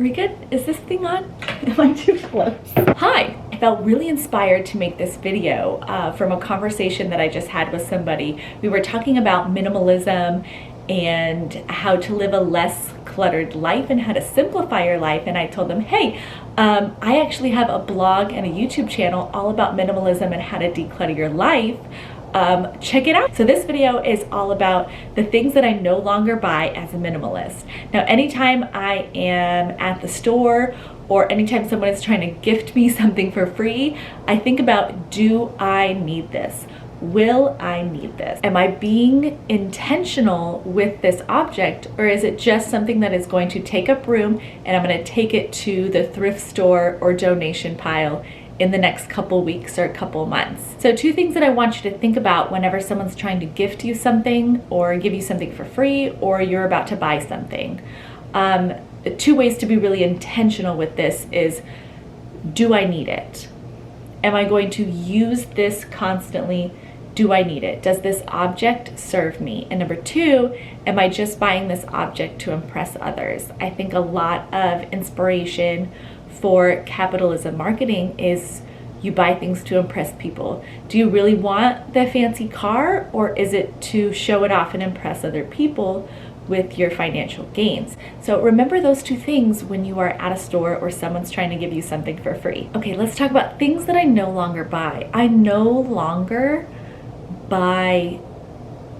Are we good? Is this thing on? Am I too close? Hi! I felt really inspired to make this video from a conversation that I just had with somebody. We were talking about minimalism and how to live a less cluttered life and how to simplify your life, and I told them, hey, I actually have a blog and a YouTube channel all about minimalism and how to declutter your life. Check it out. So this video is all about the things that I no longer buy as a minimalist. Now, anytime I am at the store or anytime someone is trying to gift me something for free, I think about, do I need this? Will I need this? Am I being intentional with this object, or is it just something that is going to take up room and I'm going to take it to the thrift store or donation pile in the next couple weeks or a couple months? So two things that I want you to think about whenever someone's trying to gift you something or give you something for free or you're about to buy something. Two ways to be really intentional with this is, do I need it? Am I going to use this constantly? Do I need it? Does this object serve me? And number two, am I just buying this object to impress others? I think a lot of inspiration for capitalism marketing is you buy things to impress people. Do you really want the fancy car, or is it to show it off and impress other people with your financial gains? So remember those two things when you are at a store or someone's trying to give you something for free. Okay, let's talk about things that I no longer buy. I no longer buy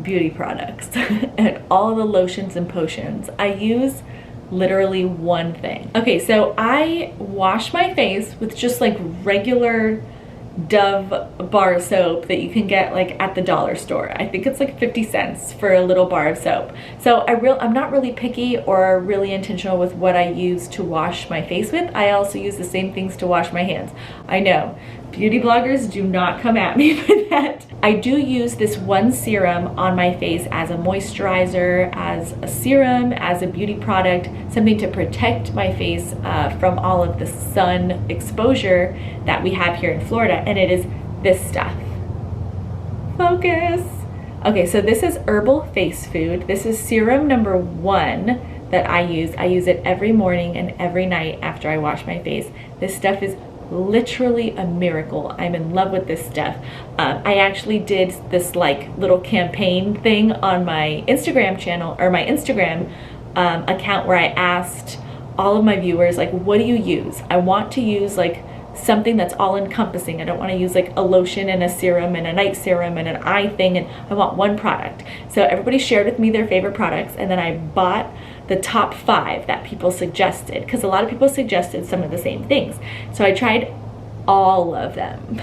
beauty products and all the lotions and potions. I use literally one thing. Okay, so I wash my face with just like regular Dove bar soap that you can get like at the dollar store. I think it's like 50 cents for a little bar of soap. So I'm not really picky or really intentional with what I use to wash my face with. I also use the same things to wash my hands. I know, beauty bloggers, do not come at me for that. I do use this one serum on my face as a moisturizer, as a serum, as a beauty product, something to protect my face from all of the sun exposure that we have here in Florida, and it is this stuff. Focus. Okay, so this is Herbal Face Food. This is serum number 1 that I use. I use it every morning and every night after I wash my face. This stuff is literally a miracle. I'm in love with this stuff. I actually did this like little campaign thing on my Instagram channel, or my Instagram account, where I asked all of my viewers, like, what do you use? I want to use like something that's all encompassing. I don't want to use like a lotion and a serum and a night serum and an eye thing, and I want one product. So everybody shared with me their favorite products, and then I bought the top 5 that people suggested, because a lot of people suggested some of the same things. So I tried all of them.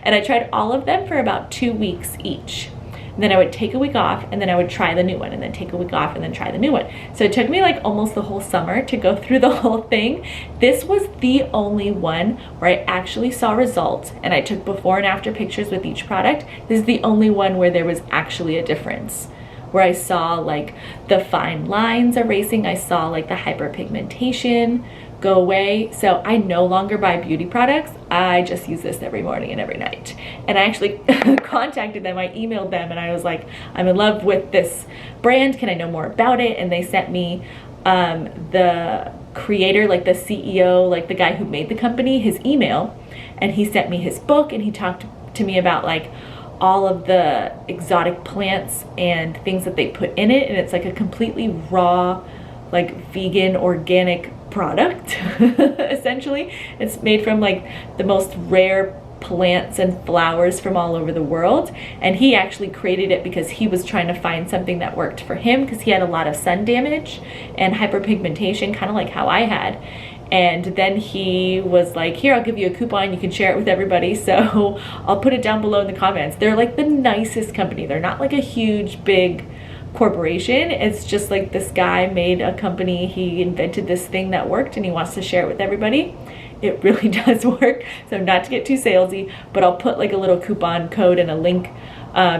And I tried all of them for about 2 weeks each. And then I would take a week off, and then I would try the new one, and then take a week off, and then try the new one. So it took me like almost the whole summer to go through the whole thing. This was the only one where I actually saw results, and I took before and after pictures with each product. This is the only one where there was actually a difference, where I saw like the fine lines erasing, I saw like the hyperpigmentation go away. So I no longer buy beauty products. I just use this every morning and every night. And I actually contacted them, I emailed them, and I was like, I'm in love with this brand, can I know more about it? And they sent me the creator, like the CEO, like the guy who made the company, his email, and he sent me his book, and he talked to me about like all of the exotic plants and things that they put in it, and it's like a completely raw, like vegan, organic product. Essentially, it's made from like the most rare plants and flowers from all over the world, and he actually created it because he was trying to find something that worked for him, because he had a lot of sun damage and hyperpigmentation, kind of like how I had. And then he was like, here, I'll give you a coupon, you can share it with everybody. So I'll put it down below in the comments. They're like the nicest company. They're not like a huge, big corporation. It's just like this guy made a company. He invented this thing that worked, and he wants to share it with everybody. It really does work. So not to get too salesy, but I'll put like a little coupon code and a link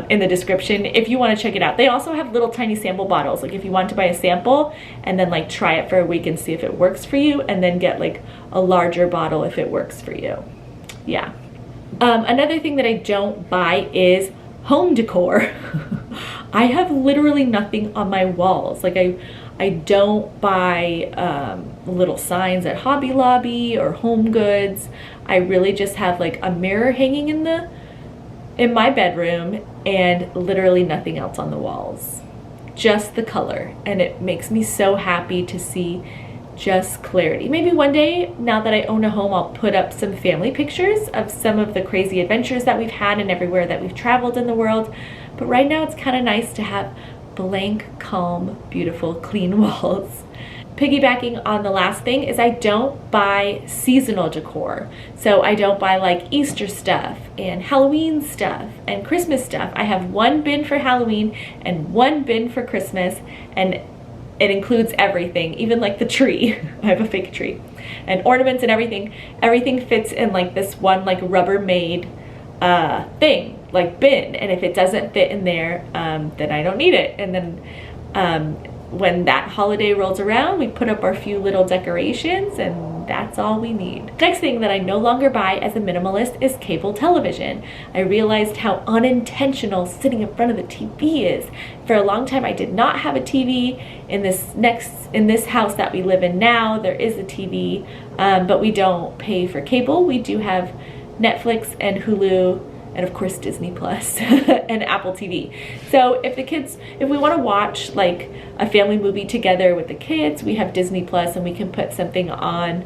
in the description if you want to check it out. They also have little tiny sample bottles, like if you want to buy a sample and then like try it for a week and see if it works for you, and then get like a larger bottle if it works for you. Yeah. Another thing that I don't buy is home decor. I have literally nothing on my walls. Like I don't buy little signs at Hobby Lobby or Home Goods. I really just have like a mirror hanging in my bedroom and literally nothing else on the walls. Just the color, and it makes me so happy to see just clarity. Maybe one day, now that I own a home, I'll put up some family pictures of some of the crazy adventures that we've had and everywhere that we've traveled in the world. But right now it's kind of nice to have blank, calm, beautiful, clean walls. Piggybacking on the last thing is I don't buy seasonal decor. So I don't buy like Easter stuff and Halloween stuff and Christmas stuff. I have one bin for Halloween and one bin for Christmas, and it includes everything, even like the tree. I have a fake tree. And ornaments and everything. Everything fits in like this one like Rubbermaid thing, like bin. And if it doesn't fit in there, then I don't need it. And then when that holiday rolls around, we put up our few little decorations, and that's all we need. Next thing that I no longer buy as a minimalist is cable television. I realized how unintentional sitting in front of the TV is. For a long time, I did not have a TV. In this house that we live in now, there is a TV, but we don't pay for cable. We do have Netflix and Hulu, and of course Disney Plus and Apple TV. So if we want to watch like a family movie together with the kids, we have Disney Plus and we can put something on.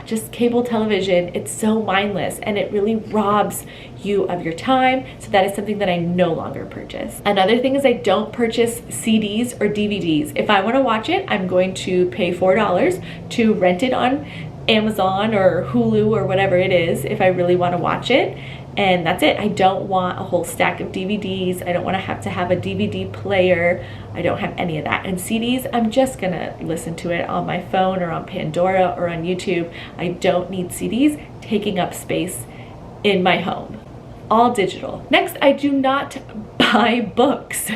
Just cable television, it's so mindless and it really robs you of your time. So that is something that I no longer purchase. Another thing is I don't purchase CDs or DVDs. If I want to watch it, I'm going to pay $4 to rent it on Amazon or Hulu or whatever it is if I really want to watch it. And that's it. I don't want a whole stack of DVDs. I don't want to have a DVD player. I don't have any of that. And CDs, I'm just gonna listen to it on my phone or on Pandora or on YouTube. I don't need CDs taking up space in my home. All digital. Next, I do not buy books.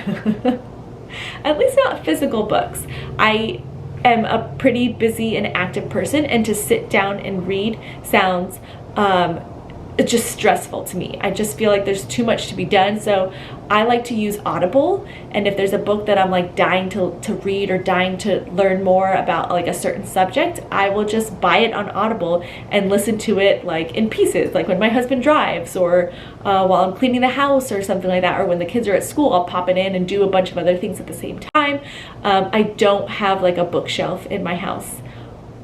At least not physical books. I am a pretty busy and active person, and to sit down and read sounds it's just stressful to me. I just feel like there's too much to be done. So I like to use Audible. And if there's a book that I'm like dying to read or dying to learn more about like a certain subject, I will just buy it on Audible and listen to it like in pieces, like when my husband drives or while I'm cleaning the house or something like that, or when the kids are at school, I'll pop it in and do a bunch of other things at the same time. I don't have like a bookshelf in my house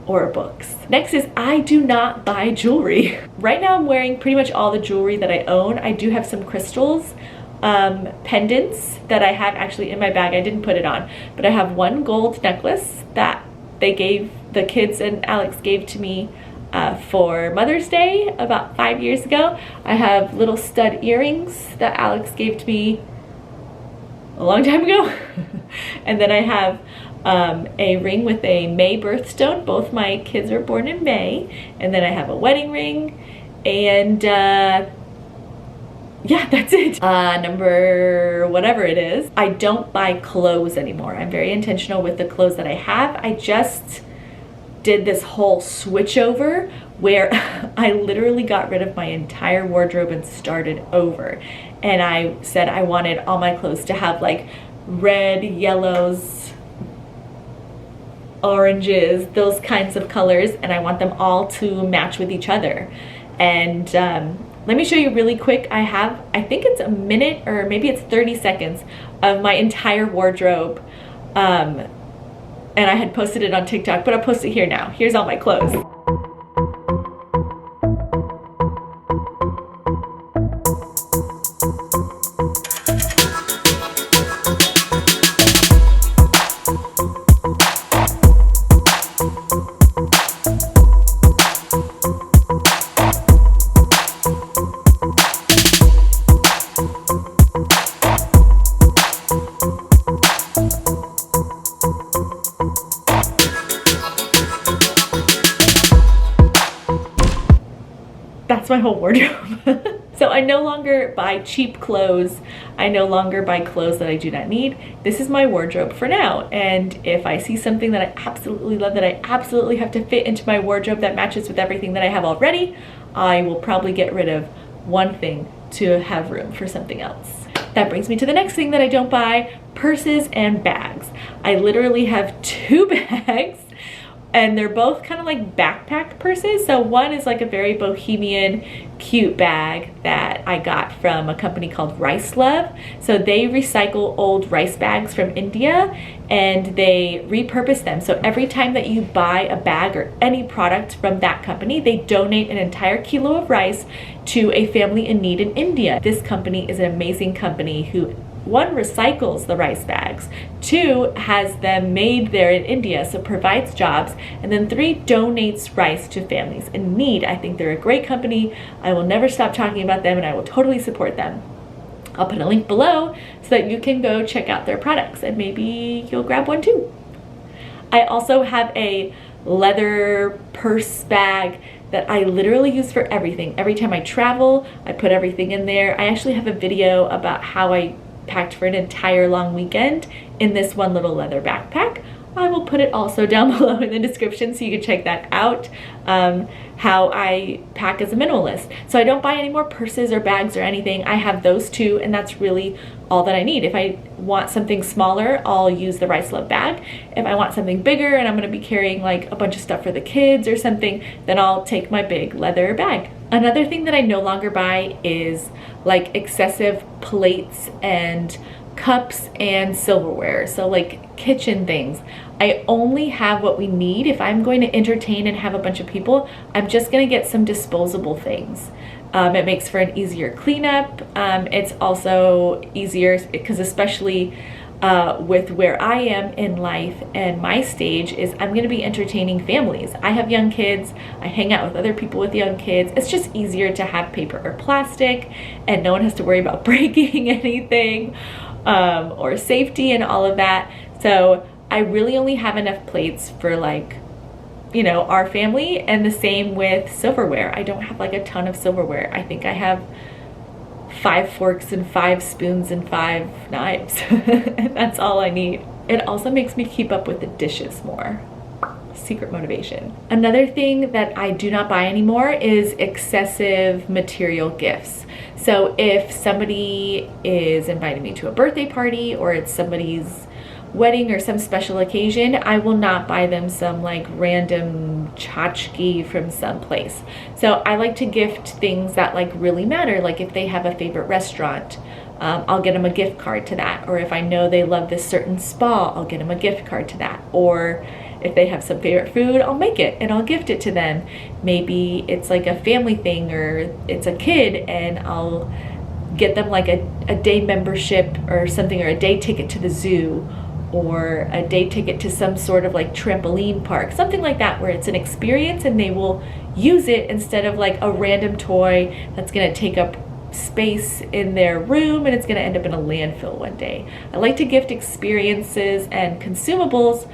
or books. Next is I do not buy jewelry. Right now I'm wearing pretty much all the jewelry that I own. I do have some crystals, pendants that I have actually in my bag. I didn't put it on, but I have one gold necklace that the kids and Alex gave to me for Mother's Day about 5 years ago. I have little stud earrings that Alex gave to me a long time ago. And then I have a ring with a May birthstone. Both my kids were born in May. And then I have a wedding ring. And yeah, that's it. Number whatever it is. I don't buy clothes anymore. I'm very intentional with the clothes that I have. I just did this whole switch over where I literally got rid of my entire wardrobe and started over. And I said I wanted all my clothes to have like red, yellows, oranges, those kinds of colors, and I want them all to match with each other. And let me show you really quick. I think it's a minute or maybe it's 30 seconds of my entire wardrobe. And I had posted it on TikTok, but I'll post it here now. Here's all my clothes. That's my whole wardrobe. So I no longer buy cheap clothes. I no longer buy clothes that I do not need. This is my wardrobe for now. And if I see something that I absolutely love, that I absolutely have to fit into my wardrobe that matches with everything that I have already, I will probably get rid of one thing to have room for something else. That brings me to the next thing that I don't buy: purses and bags. I literally have 2 bags. and they're both kind of like backpack purses. So one is like a very bohemian, cute bag that I got from a company called Rice Love. So they recycle old rice bags from India and they repurpose them. So every time that you buy a bag or any product from that company, they donate an entire kilo of rice to a family in need in India. This company is an amazing company who, one, recycles the rice bags, two, has them made there in India, so provides jobs, and then three, donates rice to families in need. I think they're a great company. I will never stop talking about them and I will totally support them. I'll put a link below so that you can go check out their products and maybe you'll grab one too. I also have a leather purse bag that I literally use for everything. Every time I travel, I put everything in there. I actually have a video about how I packed for an entire long weekend in this one little leather backpack. I will put it also down below in the description so you can check that out, how I pack as a minimalist. So I don't buy any more purses or bags or anything. I have those two and that's really all that I need. If I want something smaller, I'll use the Rice Love bag. If I want something bigger and I'm gonna be carrying like a bunch of stuff for the kids or something, then I'll take my big leather bag. Another thing that I no longer buy is like excessive plates and cups and silverware, so like kitchen things. I only have what we need. If I'm going to entertain and have a bunch of people, I'm just gonna get some disposable things. It makes for an easier cleanup. It's also easier because especially with where I am in life and my stage is I'm going to be entertaining families. I have young kids. I hang out with other people with young kids. It's just easier to have paper or plastic and no one has to worry about breaking anything or safety and all of that. So I really only have enough plates for like, you know, our family, and the same with silverware. I don't have like a ton of silverware. I think I have 5 forks and 5 spoons and 5 knives. And that's all I need. It also makes me keep up with the dishes more. Secret motivation. Another thing that I do not buy anymore is excessive material gifts. So if somebody is inviting me to a birthday party or it's somebody's wedding or some special occasion, I will not buy them some like random tchotchke from someplace. So I like to gift things that like really matter. Like if they have a favorite restaurant, I'll get them a gift card to that. Or if I know they love this certain spa, I'll get them a gift card to that. Or if they have some favorite food, I'll make it and I'll gift it to them. Maybe it's like a family thing or it's a kid and I'll get them like a day membership or something, or a day ticket to the zoo, or a day ticket to some sort of like trampoline park, something like that, where it's an experience and they will use it instead of like a random toy that's gonna take up space in their room and it's gonna end up in a landfill one day. I like to gift experiences and consumables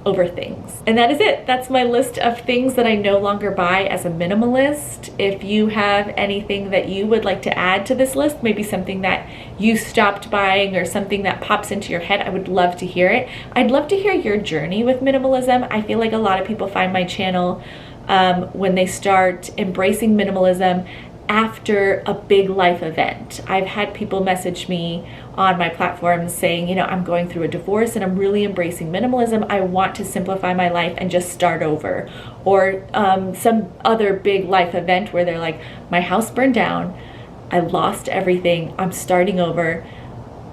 over things. And that is it. That's my list of things that I no longer buy as a minimalist. If you have anything that you would like to add to this list, maybe something that you stopped buying or something that pops into your head, I would love to hear it. I'd love to hear your journey with minimalism. I feel like a lot of people find my channel when they start embracing minimalism after a big life event. I've had people message me on my platforms saying, you know, I'm going through a divorce and I'm really embracing minimalism. I want to simplify my life and just start over. Or some other big life event where they're like, my house burned down, I lost everything, I'm starting over.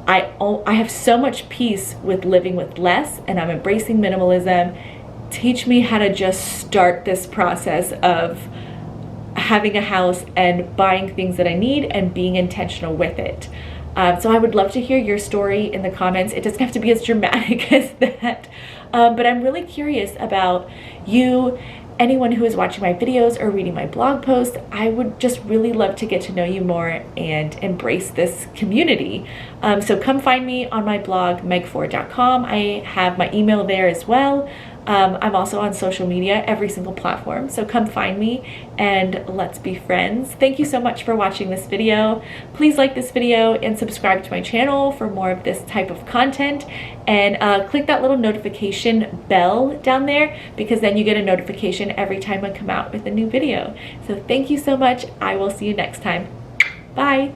I have so much peace with living with less and I'm embracing minimalism. Teach me how to just start this process of having a house and buying things that I need and being intentional with it. So I would love to hear your story in the comments. It doesn't have to be as dramatic as that, but I'm really curious about you, anyone who is watching my videos or reading my blog post. I would just really love to get to know you more and embrace this community. So come find me on my blog, megford.com. I have my email there as well. I'm also on social media, every single platform. So come find me and let's be friends. Thank you so much for watching this video. Please like this video and subscribe to my channel for more of this type of content. And click that little notification bell down there because then you get a notification every time I come out with a new video. So thank you so much. I will see you next time. Bye.